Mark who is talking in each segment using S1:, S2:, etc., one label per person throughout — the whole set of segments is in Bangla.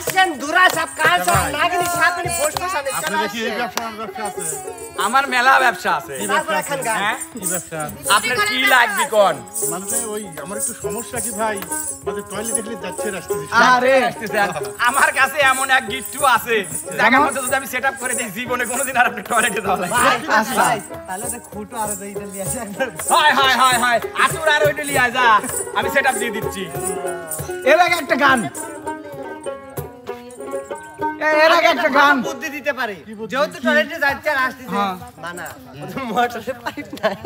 S1: আসেন দুরা সব কাজ সব নাগিনি সাপনি পোস্ট সামনে
S2: আপনারা কি এই ব্যবসা আছে
S3: আমার মেলা ব্যবসা আছে
S1: তারপর এখন গান
S2: কি ব্যবসা
S3: আপনার কি লাগবে কোন
S2: মানে ওই আমার একটু সমস্যা কি ভাই মানে টয়লেট দেখলে যাচ্ছে আসতেছি
S3: আরে আমার কাছে এমন এক গিট্টু আছে জায়গা মতো যদি আমি সেটআপ করে দেই জীবনে কোনোদিন আর আপনি টয়লেটে যাওয়া লাগবে
S1: আচ্ছা তাহলে তো খুঁটো আর এইটা নিয়ে আসে একবার
S3: হায় আসুর আর ওইটা লিয়া যা আমি সেটআপ দিয়ে দিচ্ছি
S4: এর আগে একটা গান একটা গান
S1: বুদ্ধি দিতে পারে যেহেতু টয়লেটে যাচ্ছে আর আসতেছে মানা মোটরে পাইপ নাই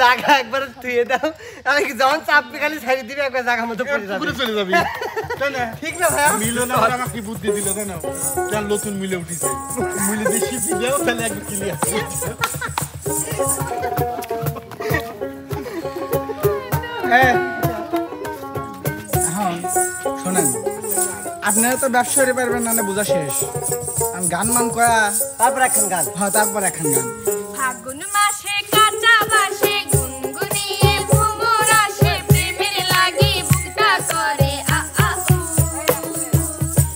S1: লাগা একবার ধুয়ে দাও আমি যখন চাপে খালি ছাড়ি দিবে একবার জায়গা মতো পড়ে যাবে
S2: পুরো চলে যাবি তাই না
S1: ঠিক না ভাই
S2: মিলন আমাকে কি বুদ্ধি দিল তাই না তার নতুন মিলে উঠিছে মিলে দেশি দিলেও তাহলে একদম ক্লিয়ার
S4: শোনেন আপনারা তো ব্যবসা করে পারবেন না বোঝা শেষ গান মান করা
S1: তারপর এখন গান
S4: তারপর এখন গান
S5: ফাগুন মাসে কাঁচা বাসে গুনগুনিয়ে ভ্রমর আসে প্রেমের লাগি বুকটা করে আ আ উ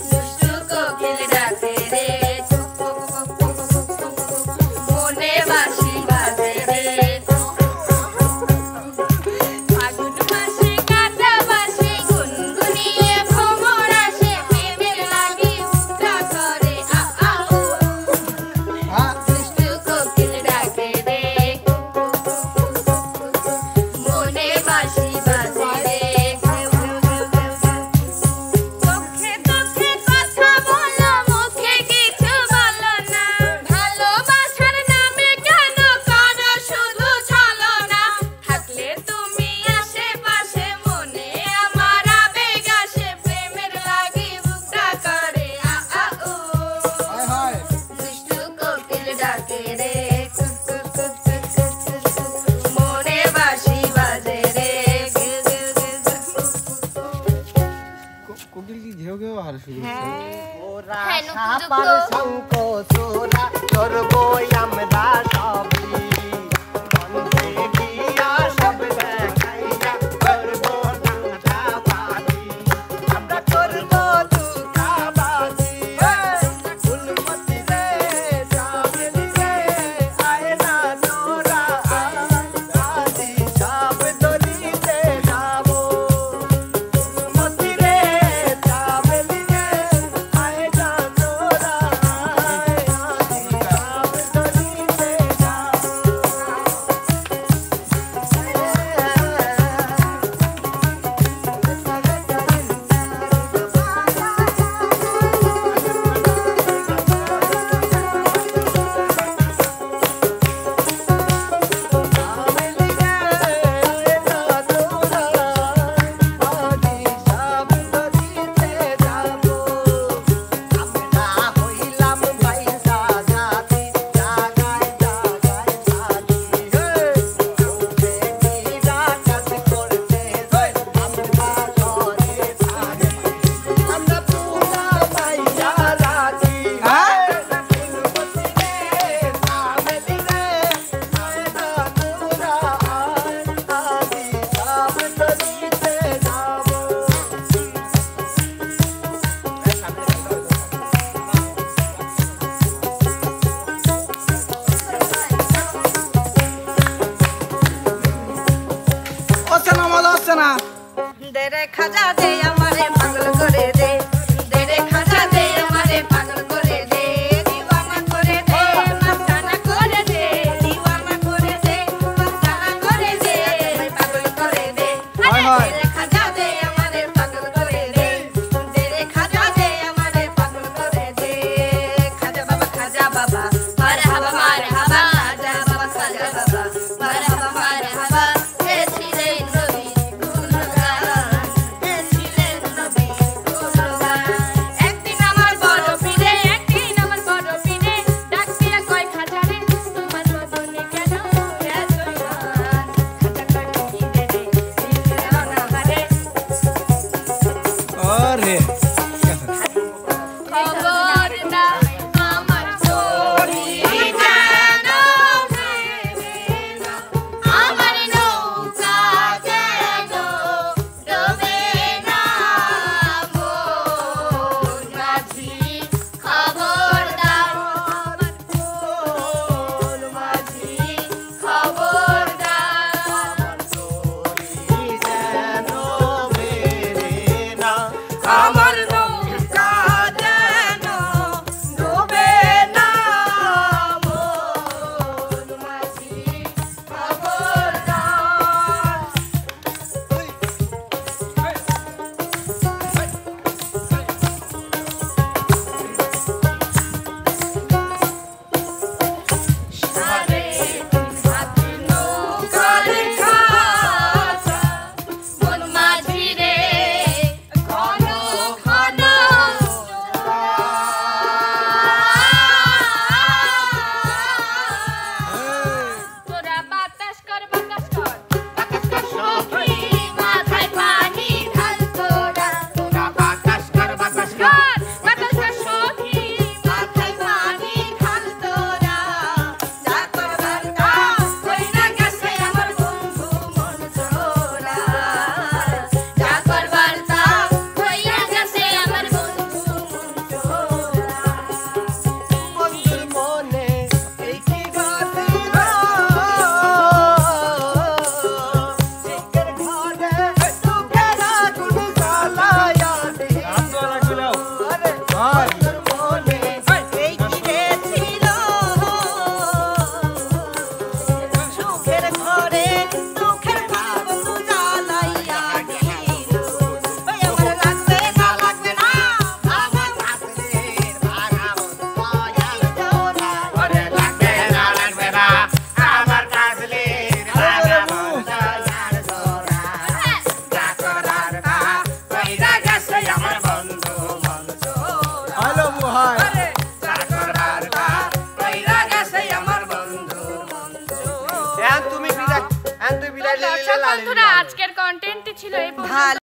S5: দুষ্টু কোকিল ডাকে রে মনে বাঁশি বাজে রে ফাগুন মাসে কাঁচা বাসে গুনগুনিয়ে ভ্রমর আসে প্রেমের লাগি বুকটা করে আ আ উ দুষ্টু কোকিল ডাকে রে মনে বাঁশি বাজে রে চোখে চোখে কথা বলো মুখে কিছু বলো না ভালোবাসার নামে কেন করো শুধু ছলনা থাকলে তুমি আশেপাশে মনে আমার আবেগ আসে প্রেমের লাগি বুকটা করে আ আ উ দুষ্টু কোকিল ডাকে রে মনে বাঁশি বাজে রে
S4: কোকিল কি ঘেউ ঘেউ আর শুরু
S1: ওরা
S5: হ্যাঁ, নুকু
S1: সাপার
S5: দুকু।
S1: শঙ্খ চোরা করবো আমরা সবই বন্ধে গিয়া সব দেখাইয়া করবো নাটাবাজি আমরা করবো দুটাবাজি ফুলমতি রে চামেলি রে আয় না তোরা আজি সব দরিতে যাবো ফুলমতি রে চামেলি রে আয় না তোরা আজি সব দরিতে যাবো
S5: ঘর বাতাসা সখী মাথায় পানি ঢাল তোরা যা করবার তা কইরা গেছে আমার বন্ধু মন চোরা যা করবার তা কইরা গেছে আমার বন্ধু মন চোরা
S1: বন্ধুর মনে এই কি গতিল চিকের ঘরে সুখের আগুন জ্বালায়া দিল আরে বন্ধুর মনে এই কি গেছিল সুখের ঘরে দুঃখের আগুন জ্বালায়া দিল ওই আমার লাগবে না আমার হাতের ভাঙা দয়াল তোরা
S3: ওরে লাগবে না আমার কাজলের
S1: দয়াল তোরা
S3: যা করার তা কইরা গেছে আমার বন্ধু মন চোরা
S4: হ্যালো মুহাই
S3: যা করার তা কইরা গেছে আমার বন্ধু মন চোরা
S1: তুমি বিরাট তুই বিরাট
S5: দর্শক বন্ধুরা আজকের কন্টেন্টটি ছিল এই পর্যন্ত।